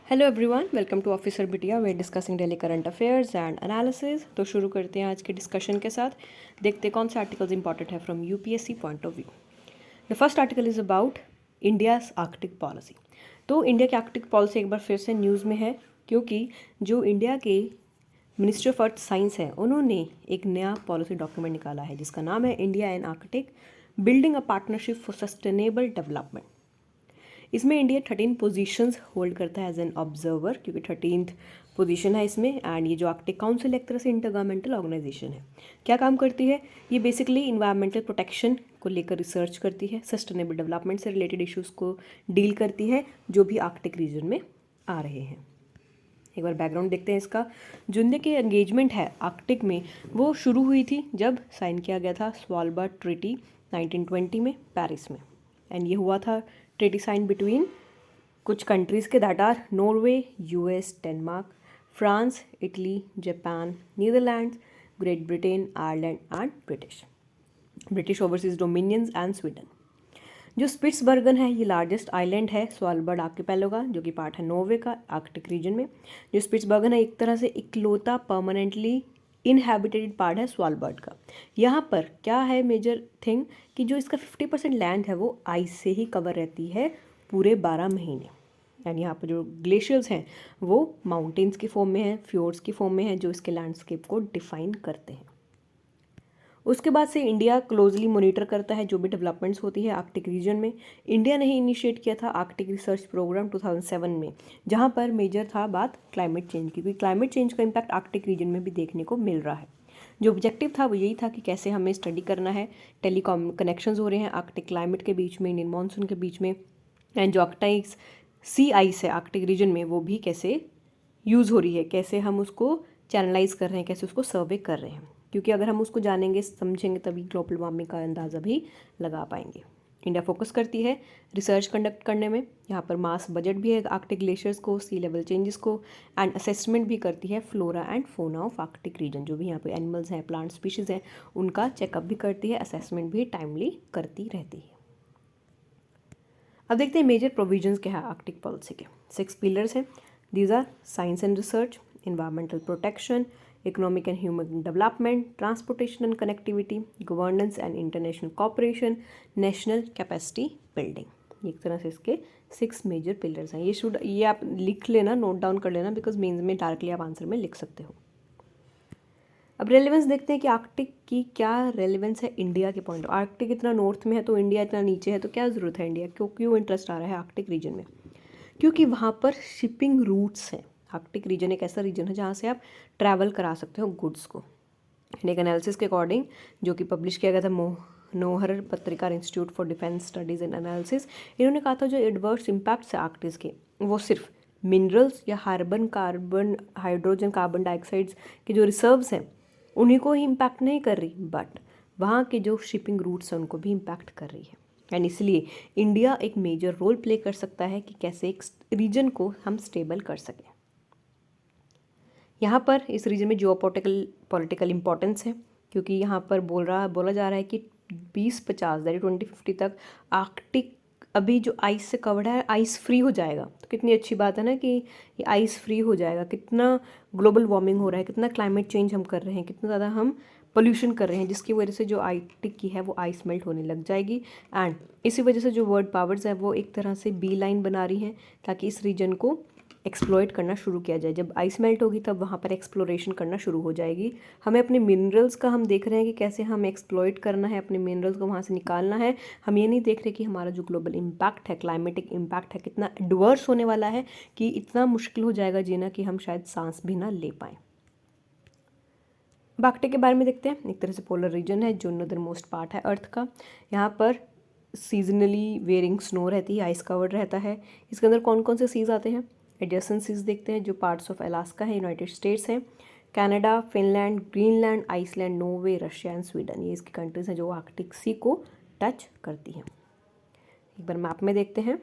Hello everyone, welcome to officer Bitiya. We discussing daily current affairs and analysis. तो शुरू करते हैं आज के डिस्कशन के साथ। देखते हैं कौन से आर्टिकल्स इंपॉर्टेंट है from UPSC point of view. The first article is about India's Arctic policy. तो इंडिया की आर्कटिक पॉलिसी एक बार फिर से न्यूज़ में है, क्योंकि जो इंडिया के मिनिस्ट्री ऑफ अर्थ साइंस है उन्होंने एक नया पॉलिसी डॉक्यूमेंट निकाला है जिसका नाम है India and Arctic building a partnership for sustainable development. इसमें इंडिया 13 पोजीशंस होल्ड करता है एज एन ऑब्जर्वर, क्योंकि 13th पोजीशन है इसमें। एंड ये जो आर्कटिक काउंसिल एक तरह से इंटरगवर्नमेंटल ऑर्गेनाइजेशन है। क्या काम करती है ये? बेसिकली इन्वायरमेंटल प्रोटेक्शन को लेकर रिसर्च करती है, सस्टेनेबल डेवलपमेंट से रिलेटेड इश्यूज़ को डील करती है जो भी आर्कटिक रीजन में आ रहे हैं। एक बार बैकग्राउंड देखते हैं इसका। जो इंडिया की एंगेजमेंट है आर्कटिक में वो शुरू हुई थी जब साइन किया गया था स्वालबार्ड ट्रीटी 1920 में पेरिस में। एंड ये हुआ था ट्रीटी साइन बिटवीन कुछ कंट्रीज़ के that are Norway, US, Denmark, France, Italy, Japan, Netherlands, Great Britain, Ireland and British overseas dominions and Sweden. जो स्पिट्सबर्गन है ये लार्जेस्ट आइलैंड है स्वालबर्ड आर्किपेलो का, जो कि पार्ट है नॉर्वे का आर्कटिक रीजन में। जो स्पिट्सबर्गन है एक तरह से इकलौता परमानेंटली इनहैबिटेड पार्ट है स्वालबर्ड का। यहाँ पर क्या है मेजर थिंग कि जो इसका 50% लैंड है वो आइस से ही कवर रहती है पूरे 12 महीने। यानी यहाँ पर जो ग्लेशियर्स हैं वो माउंटेन्स की फॉर्म में है, फ्योर्ड्स की फॉर्म में है, जो इसके लैंडस्केप को डिफाइन करते हैं। उसके बाद से इंडिया क्लोजली मॉनिटर करता है जो भी डेवलपमेंट्स होती है आर्कटिक रीजन में। इंडिया ने ही इनिशिएट किया था आर्कटिक रिसर्च प्रोग्राम 2007 में, जहां पर मेजर था बात क्लाइमेट चेंज की, क्योंकि क्लाइमेट चेंज का इम्पैक्ट आर्कटिक रीजन में भी देखने को मिल रहा है। जो ऑब्जेक्टिव था वो यही था कि कैसे हमें स्टडी करना है, टेलीकॉम कनेक्शंस हो रहे हैं आर्कटिक क्लाइमेट के बीच में, इंडियन मानसून के बीच में, एंड जो आर्कटाइक्स सी आइस है आर्कटिक रीजन में वो भी कैसे यूज़ हो रही है, कैसे हम उसको चैनलाइज कर रहे हैं, कैसे उसको सर्वे कर रहे हैं। क्योंकि अगर हम उसको जानेंगे समझेंगे तभी ग्लोबल वार्मिंग का अंदाज़ा भी लगा पाएंगे। इंडिया फोकस करती है रिसर्च कंडक्ट करने में। यहाँ पर मास बजट भी है आर्कटिक ग्लेशियर्स को, सी लेवल चेंजेस को, एंड असेसमेंट भी करती है flora and fauna of Arctic region. जो भी यहाँ पे एनिमल्स हैं, प्लांट स्पीशीज़ हैं, उनका चेकअप भी करती है, असेसमेंट भी टाइमली करती रहती है। अब देखते हैं मेजर प्रोविजंस क्या है आर्कटिक पॉलिसी के। 6 पिलर्स हैं। These are science and research, environmental protection, economic and human development, transportation and connectivity, governance and international cooperation, national capacity building। एक तरह से इसके 6 मेजर पिलर्स हैं। ये आप लिख लेना, नोट डाउन कर लेना, बिकॉज मेंस में डायरेक्टली आप आंसर में लिख सकते हो। अब रेलेवेंस देखते हैं कि आर्कटिक की क्या रेलेवेंस है इंडिया के पॉइंट। आर्कटिक इतना नॉर्थ में है तो इंडिया इतना नीचे है, तो क्या ज़रूरत है इंडिया, क्यों इंटरेस्ट आ रहा है आर्कटिक रीजन में? क्योंकि वहाँ पर शिपिंग रूट्स हैं। आर्कटिक रीजन एक ऐसा रीजन है जहाँ से आप ट्रैवल करा सकते हो गुड्स को। एक एनालिसिस के अकॉर्डिंग जो कि पब्लिश किया गया था मनोहर पत्रिका institute for defence studies and analysis, इन्होंने कहा था जो एडवर्स इम्पैक्ट्स है आर्कटिस के वो सिर्फ मिनरल्स या कार्बन हाइड्रोजन कार्बन डाइऑक्साइड्स के जो रिजर्व्स हैं उन्हीं को ही इम्पैक्ट नहीं कर रही, बट वहाँ के जो शिपिंग रूट्स हैं उनको भी इम्पैक्ट कर रही है। एंड इसलिए इंडिया एक मेजर रोल प्ले कर सकता है कि कैसे एक रीजन को हम स्टेबल कर सकें। यहाँ पर इस रीजन में पॉलिटिकल इंपॉर्टेंस है, क्योंकि यहाँ पर बोला जा रहा है कि 2050 दैट 2050 तक आर्कटिक अभी जो आइस से कवर्ड है आइस फ्री हो जाएगा। तो कितनी अच्छी बात है ना कि ये आइस फ्री हो जाएगा। कितना ग्लोबल वार्मिंग हो रहा है, कितना क्लाइमेट चेंज हम कर रहे हैं, कितना ज़्यादा हम पोल्यूशन कर रहे हैं, जिसकी वजह से जो आर्कटिक की है वो आइस मेल्ट होने लग जाएगी। एंड इसी वजह से जो वर्ल्ड पावर्स है वो एक तरह से बी लाइन बना रही हैं ताकि इस रीजन को एक्सप्लॉइट करना शुरू किया जाए। जब आइस मेल्ट होगी तब वहाँ पर एक्सप्लोरेशन करना शुरू हो जाएगी। हमें अपने मिनरल्स का हम देख रहे हैं कि कैसे हम एक्सप्लॉइट करना है, अपने मिनरल्स को वहाँ से निकालना है। हम ये नहीं देख रहे कि हमारा जो ग्लोबल इम्पैक्ट है, क्लाइमेटिक इम्पैक्ट है, कितना एडवर्स होने वाला है कि इतना मुश्किल हो जाएगा जीना कि हम शायद सांस भी ना ले पाएँ। आर्कटिक के बारे में देखते हैं। एक तरह से पोलर रीजन है जो नॉर्दर्न मोस्ट पार्ट है अर्थ का। यहाँ पर सीजनली वेयरिंग स्नो रहती है, आइस कवर्ड रहता है। इसके अंदर कौन कौन से सीज आते हैं? एडजेसेंट सीज देखते हैं जो पार्ट्स ऑफ अलास्का है, यूनाइटेड स्टेट्स हैं, Canada, Finland, Greenland, Iceland, Norway, Russia and Sweden. ये इसकी कंट्रीज हैं जो आर्कटिक सी को टच करती हैं। एक बार मैप में देखते हैं।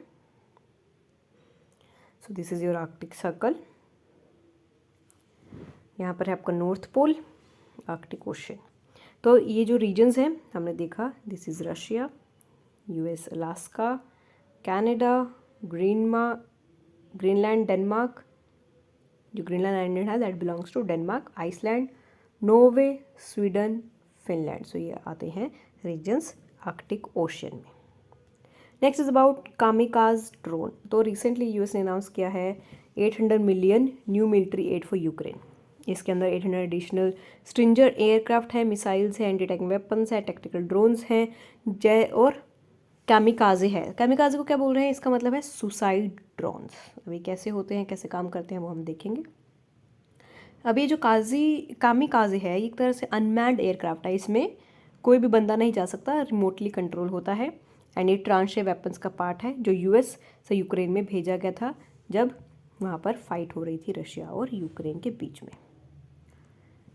So this is your Arctic circle. यहाँ पर है आपका नॉर्थ पोल, आर्कटिक ओशन। तो ये जो रीजन्स हैं हमने देखा, this is Russia, US, Alaska, Canada, Greenland, Denmark, जो ग्रीनलैंड आइलैंड है that belongs to Denmark, Iceland, Norway, Sweden, Finland. So ये आते हैं रीजन्स आर्कटिक ओशन में। Next is about kamikaze drone. तो रिसेंटली यूएस ने अनाउंस किया है 800 million new military aid for Ukraine. इसके अंदर 800 एडिशनल स्ट्रिंजर एयरक्राफ्ट है, मिसाइल्स हैं, एंटी टैंक वेपन्स है, टैक्टिकल ड्रोन्स हैं, जय और कैमिकाजे है। कैमिकाजे को क्या बोल रहे हैं, इसका मतलब है सुसाइड ड्रोन्स। अभी कैसे होते हैं, कैसे काम करते हैं वो हम देखेंगे। अभी जो कामिकाजे है ये एक तरह से अनमैन्ड एयरक्राफ्ट है, इसमें कोई भी बंदा नहीं जा सकता, रिमोटली कंट्रोल होता है एंड ये ट्रांशे वेपन्स का पार्ट है जो यूएस से यूक्रेन में भेजा गया था जब वहाँ पर फाइट हो रही थी रशिया और यूक्रेन के बीच में।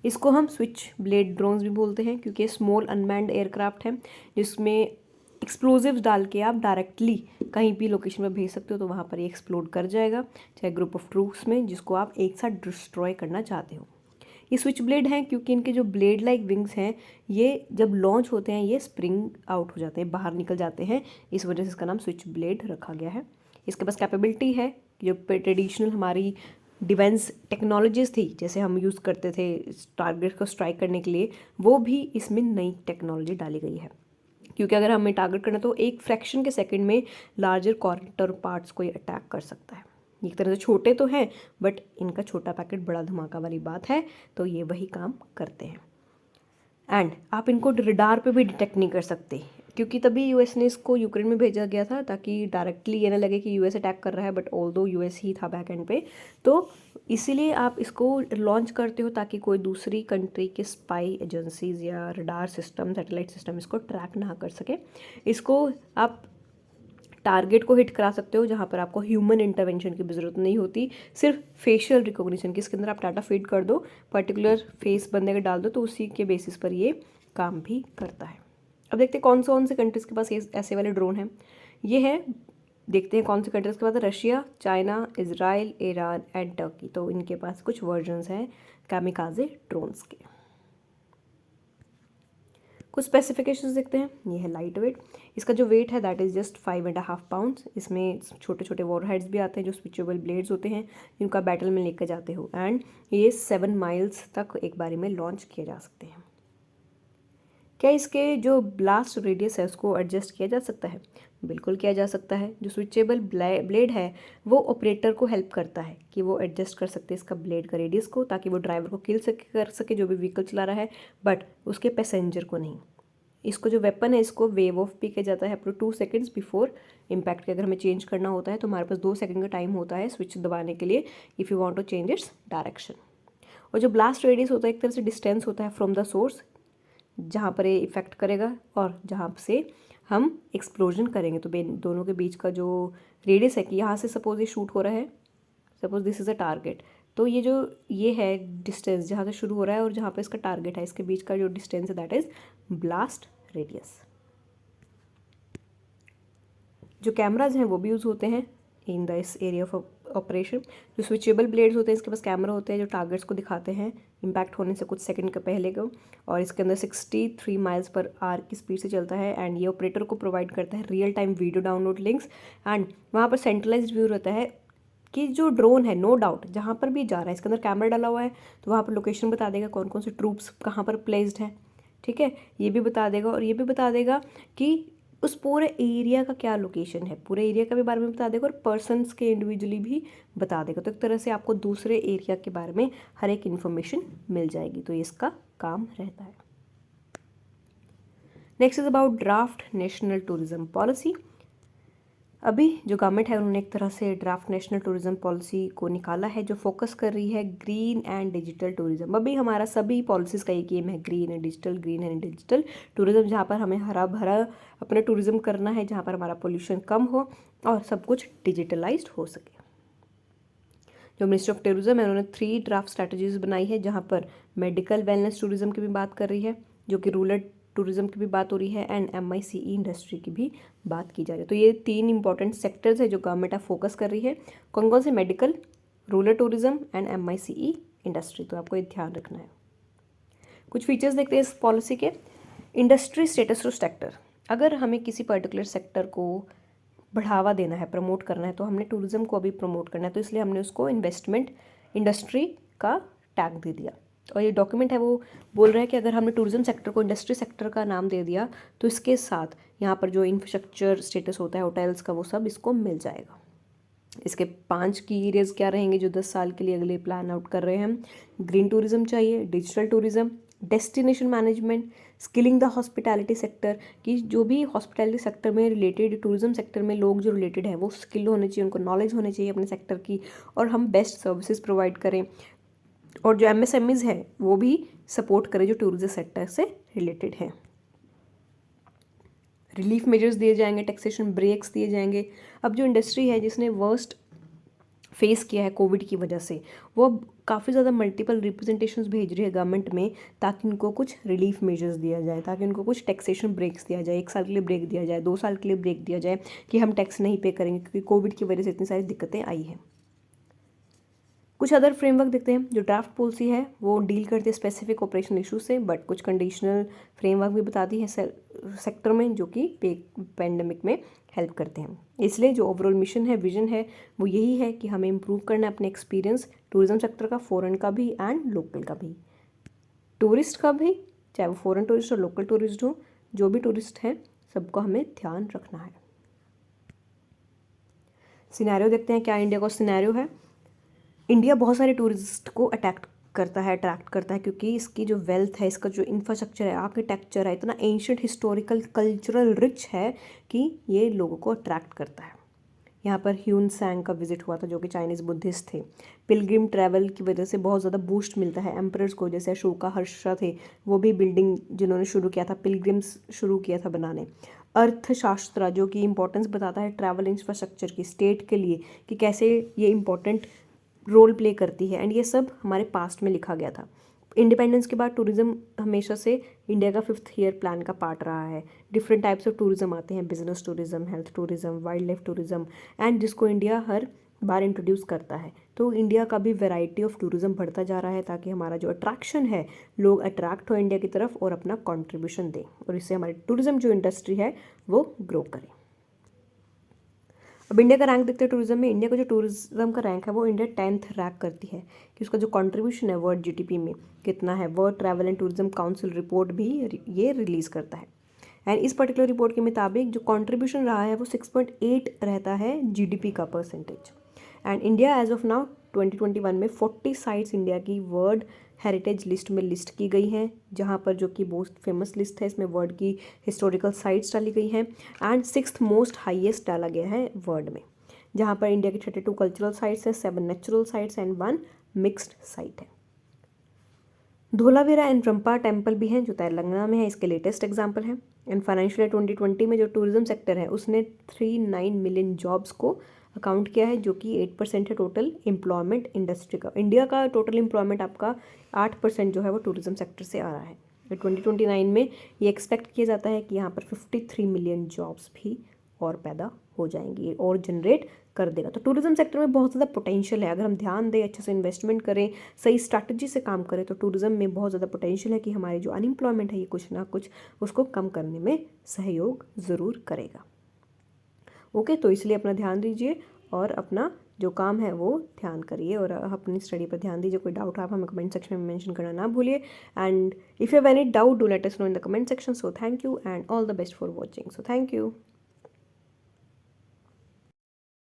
इसको हम स्विच ब्लेड ड्रोन्स भी बोलते हैं क्योंकि स्मॉल अनमैन्ड एयरक्राफ्ट है जिसमें एक्सप्लोजिव्स डाल के आप डायरेक्टली कहीं भी लोकेशन पर भेज सकते हो, तो वहाँ पर ये एक्सप्लोड कर जाएगा, चाहे ग्रुप ऑफ ट्रूप्स में जिसको आप एक साथ डिस्ट्रॉय करना चाहते हो। ये स्विच ब्लेड हैं क्योंकि इनके जो ब्लेड लाइक विंग्स हैं ये जब लॉन्च होते हैं ये स्प्रिंग आउट हो जाते हैं, बाहर निकल जाते हैं, इस वजह से इसका नाम स्विच ब्लेड रखा गया है। इसके पास कैपेबिलिटी है, जो ट्रेडिशनल हमारी डिफेंस टेक्नोलॉजीज थी जैसे हम यूज़ करते थे टारगेट को स्ट्राइक करने के लिए, वो भी इसमें नई टेक्नोलॉजी डाली गई है क्योंकि अगर हमें टारगेट करना तो एक फ्रैक्शन के सेकंड में लार्जर काउंटर पार्ट्स को ये अटैक कर सकता है। एक तरह से छोटे तो हैं बट इनका छोटा पैकेट बड़ा धमाका वाली बात है, तो ये वही काम करते हैं। एंड आप इनको रडार पे भी डिटेक्ट नहीं कर सकते क्योंकि तभी यूएस ने इसको यूक्रेन में भेजा गया था ताकि डायरेक्टली ये ना लगे कि यूएस अटैक कर रहा है, बट ऑल्दो यूएस ही था बैक एंड पे, तो इसीलिए आप इसको लॉन्च करते हो ताकि कोई दूसरी कंट्री के स्पाई एजेंसीज या रडार सिस्टम, सैटेलाइट सिस्टम इसको ट्रैक ना कर सके। इसको आप टारगेट को हिट करा सकते हो जहाँ पर आपको ह्यूमन इंटरवेंशन की भी ज़रूरत नहीं होती, सिर्फ फेशियल रिकॉग्निशन की, इसके अंदर आप डाटा फीड कर दो, पर्टिकुलर फेस बंदे का डाल दो तो उसी के बेसिस पर ये काम भी करता है। अब देखते हैं कौन से कंट्रीज़ के पास ये ऐसे वाले ड्रोन हैं। ये है, देखते हैं कौन से कंट्रीज़ के पास, Russia, China, Israel, Iran and Turkey. तो इनके पास कुछ वर्जन्स हैं कामिकाजे ड्रोन्स के। कुछ स्पेसिफिकेशंस देखते हैं। ये है लाइट वेट, इसका जो वेट है दैट इज़ जस्ट 5.5 पाउंड्स। इसमें छोटे छोटे वॉरहेड्स भी आते हैं जो स्विचेबल ब्लेड्स होते हैं जिनको बैटल में लेकर जाते हो, एंड ये 7 माइल्स तक एक बारी में लॉन्च किए जा सकते हैं। क्या इसके जो ब्लास्ट रेडियस है उसको एडजस्ट किया जा सकता है? बिल्कुल किया जा सकता है। जो स्विचेबल ब्लेड है वो ऑपरेटर को हेल्प करता है कि वो एडजस्ट कर सकते हैं इसका ब्लेड का रेडियस को, ताकि वो ड्राइवर को किल कर सके जो भी व्हीकल चला रहा है, बट उसके पैसेंजर को नहीं। इसको जो वेपन है इसको वेव ऑफ भी किया जाता है up to 2 seconds before impact के। अगर हमें चेंज करना होता है तो हमारे पास 2 सेकंड का टाइम होता है स्विच दबाने के लिए, if you want to change its direction. और जो ब्लास्ट रेडियस होता है एक तरह से डिस्टेंस होता है फ्रॉम द सोर्स, जहाँ पर ये इफेक्ट करेगा और जहाँ से हम एक्सप्लोजन करेंगे, तो दोनों के बीच का जो रेडियस है कि यहाँ से सपोज ये शूट हो रहा है, suppose this is a target, तो ये है डिस्टेंस जहाँ से शुरू हो रहा है और जहाँ पे इसका टारगेट है, इसके बीच का जो डिस्टेंस है दैट इज़ ब्लास्ट रेडियस। जो कैमराज हैं वो भी यूज़ होते हैं in this area of operation. जो स्विचेबल ब्लेड्स होते हैं इसके पास कैमरा होते हैं जो टारगेट्स को दिखाते हैं इम्पैक्ट होने से कुछ सेकंड का पहले को, और इसके अंदर 63 माइल्स पर आवर की स्पीड से चलता है, एंड ये ऑपरेटर को प्रोवाइड करता है real time video download links, and वहाँ पर सेंट्रलाइज्ड व्यू रहता है कि जो ड्रोन है नो डाउट जहाँ पर भी जा रहा है इसके अंदर कैमरा डाला हुआ है तो वहाँ पर लोकेशन बता देगा कौन कौन से ट्रूप्स कहाँ पर प्लेस्ड हैं, ठीक है, ये भी बता देगा, और ये भी बता देगा कि उस पूरे एरिया का क्या लोकेशन है, पूरे एरिया का भी बारे में बता देगा और पर्सनस के इंडिविजुअली भी बता देगा। तो एक तरह से आपको दूसरे एरिया के बारे में हर एक इन्फॉर्मेशन मिल जाएगी, तो ये इसका काम रहता है। Next is about draft national tourism policy. अभी जो गवर्नमेंट है उन्होंने एक तरह से ड्राफ्ट नेशनल टूरिज्म पॉलिसी को निकाला है जो फोकस कर रही है ग्रीन एंड डिजिटल टूरिज्म। अभी हमारा सभी पॉलिसीज़ का एक एम है ग्रीन एंड डिजिटल टूरिज्म, जहाँ पर हमें हरा भरा अपना टूरिज्म करना है, जहाँ पर हमारा पोल्यूशन कम हो और सब कुछ डिजिटलाइज्ड हो सके। जो मिनिस्ट्री ऑफ टूरिज्म है उन्होंने 3 ड्राफ्ट स्ट्रैटेजीज बनाई है जहाँ पर मेडिकल वेलनेस टूरिज्म की भी बात कर रही है, जो कि रूरल टूरिज्म की भी बात हो रही है, एंड MICE इंडस्ट्री की भी बात की जा रही है। तो ये 3 इंपॉर्टेंट सेक्टर्स है जो गवर्नमेंट अब फोकस कर रही है। कौन कौन से? Medical, rural tourism and MICE industry. तो आपको ये ध्यान रखना है। कुछ फीचर्स देखते हैं इस पॉलिसी के। इंडस्ट्री स्टेटस टू सेक्टर, अगर हमें किसी पर्टिकुलर सेक्टर को बढ़ावा देना है, प्रमोट करना है, तो हमने टूरिज़्म को अभी प्रमोट करना है, तो इसलिए हमने उसको इन्वेस्टमेंट इंडस्ट्री का टैग दे दिया। और ये डॉक्यूमेंट है वो बोल रहा है कि अगर हमने टूरिज़्म सेक्टर को इंडस्ट्री सेक्टर का नाम दे दिया तो इसके साथ यहाँ पर जो इंफ्रास्ट्रक्चर स्टेटस होता है होटल्स का वो सब इसको मिल जाएगा। इसके 5 की एरियाज़ क्या रहेंगे जो 10 साल के लिए अगले प्लान आउट कर रहे हैं हम। ग्रीन टूरिज़्म चाहिए, digital tourism, destination management, skilling the hospitality sector, कि जो भी हॉस्पिटैलिटी सेक्टर में रिलेटेड, टूरिज़्म सेक्टर में लोग जो रिलेटेड हैं वो स्किल होने चाहिए, उनको नॉलेज होनी चाहिए अपने सेक्टर की, और हम बेस्ट सर्विसेज प्रोवाइड करें। और जो MSMEs है वो भी सपोर्ट करें जो टूरिज्म सेक्टर से रिलेटेड हैं। रिलीफ मेजर्स दिए जाएंगे, टैक्सेशन ब्रेक्स दिए जाएंगे। अब जो इंडस्ट्री है जिसने वर्स्ट फेस किया है कोविड की वजह से, वो अब काफ़ी ज़्यादा मल्टीपल रिप्रेजेंटेशंस भेज रही है गवर्नमेंट में ताकि उनको कुछ रिलीफ मेजर्स दिया जाए, ताकि उनको कुछ टैक्सेशन ब्रेक्स दिया जाए, 1 साल के लिए ब्रेक दिया जाए, 2 साल के लिए ब्रेक दिया जाए कि हम टैक्स नहीं पे करेंगे क्योंकि कोविड की वजह से इतनी सारी दिक्कतें आई हैं। कुछ अदर फ्रेमवर्क देखते हैं। जो ड्राफ्ट पॉलिसी है वो डील करती है स्पेसिफिक ऑपरेशनल इशू से, बट कुछ कंडीशनल फ्रेमवर्क भी बताती है सेक्टर में जो कि पैंडेमिक में हेल्प करते हैं। इसलिए जो ओवरऑल मिशन है, विजन है, वो यही है कि हमें इम्प्रूव करना है अपने एक्सपीरियंस टूरिज्म सेक्टर का, फॉरेन का भी एंड लोकल का भी, टूरिस्ट का भी, चाहे वो फॉरेन टूरिस्ट और लोकल टूरिस्ट हो, जो भी टूरिस्ट हैं सबको हमें ध्यान रखना है। सिनेरियो देखते हैं क्या इंडिया का सिनेरियो है। इंडिया बहुत सारे टूरिस्ट को अट्रैक्ट करता है क्योंकि इसकी जो वेल्थ है, इसका जो इंफ्रास्ट्रक्चर है, आर्किटेक्चर है, इतना एंशियंट हिस्टोरिकल कल्चरल रिच है कि ये लोगों को अट्रैक्ट करता है। यहाँ पर ह्यून सैंग का विजिट हुआ था जो कि चाइनीज़ बुद्धिस्ट थे। पिलग्रिम ट्रैवल की वजह से बहुत ज़्यादा बूस्ट मिलता है एम्परर्स को, जैसे अशोका हर्षा थे, वो भी बिल्डिंग जिन्होंने शुरू किया था, पिलग्रिम्स शुरू किया था बनाने। अर्थशास्त्र जो कि इंपॉर्टेंस बताता है ट्रैवल इंफ्रास्ट्रक्चर की स्टेट के लिए, कि कैसे ये इंपॉर्टेंट रोल प्ले करती है, एंड ये सब हमारे पास्ट में लिखा गया था। इंडिपेंडेंस के बाद टूरिज़्म हमेशा से इंडिया का 5th ईयर प्लान का पार्ट रहा है। डिफरेंट टाइप्स ऑफ टूरिज़्म आते हैं, business tourism, health tourism, wild life tourism, and जिसको इंडिया हर बार इंट्रोड्यूस करता है। तो इंडिया का भी वैरायटी ऑफ टूरिज़्म बढ़ता जा रहा है ताकि हमारा जो अट्रैक्शन है, लोग अट्रैक्ट हो इंडिया की तरफ और अपना कॉन्ट्रीब्यूशन दें, और इससे हमारी टूरिज़्म जो इंडस्ट्री है वो ग्रो करे। अब इंडिया का रैंक देखते हैं टूरिज्म में। इंडिया का जो टूरिज्म का रैंक है वो इंडिया 10th रैंक करती है कि उसका जो कंट्रीब्यूशन है वर्ल्ड GDP में कितना है। World travel and tourism council report भी ये रिलीज़ करता है, एंड इस पर्टिकुलर रिपोर्ट के मुताबिक जो कंट्रीब्यूशन रहा है वो 6.8 रहता है GDP का percentage. And India as of now 2021 में 40 साइट्स इंडिया की वर्ल्ड हेरिटेज लिस्ट में लिस्ट की गई हैं, जहाँ पर जो कि मोस्ट फेमस लिस्ट है, इसमें वर्ल्ड की हिस्टोरिकल साइट्स डाली गई हैं, एंड 6th मोस्ट हाईएस्ट डाला गया है वर्ल्ड में, जहाँ पर इंडिया की 32 कल्चरल साइट्स हैं, 7 natural sites and 1 mixed site है। धोलावीरा एंड रंपा टेम्पल भी हैं जो तेलंगाना में है, इसके लेटेस्ट एग्जाम्पल है। एंड फाइनेंशियल ईयर 2020 में जो टूरिज्म सेक्टर है उसने 39 मिलियन जॉब्स को अकाउंट किया है, जो कि 8% है टोटल एम्प्लॉयमेंट इंडस्ट्री का। इंडिया का टोटल एम्प्लॉयमेंट आपका 8% जो है वो टूरिज्म सेक्टर से आ रहा है। 2029 में ये एक्सपेक्ट किया जाता है कि यहाँ पर 53 मिलियन जॉब्स भी और पैदा हो जाएंगी और जनरेट कर देगा। तो टूरिज्म सेक्टर में बहुत ज़्यादा पोटेंशियल है, अगर हम ध्यान दें, अच्छे से इन्वेस्टमेंट करें, सही स्ट्रैटेजी से काम करें, तो टूरिज्म में बहुत ज़्यादा पोटेंशियल है कि हमारी जो अनएम्प्लॉयमेंट है ये कुछ ना कुछ उसको कम करने में सहयोग ज़रूर करेगा। ओके, तो इसलिए अपना ध्यान दीजिए और अपना जो काम है वो ध्यान करिए और अपनी स्टडी पर ध्यान दीजिए। कोई डाउट आप हमें कमेंट सेक्शन में मेंशन करना ना भूलिए, and if you have any doubt do let us know in the comment section. So thank you and all the best for watching. So thank you.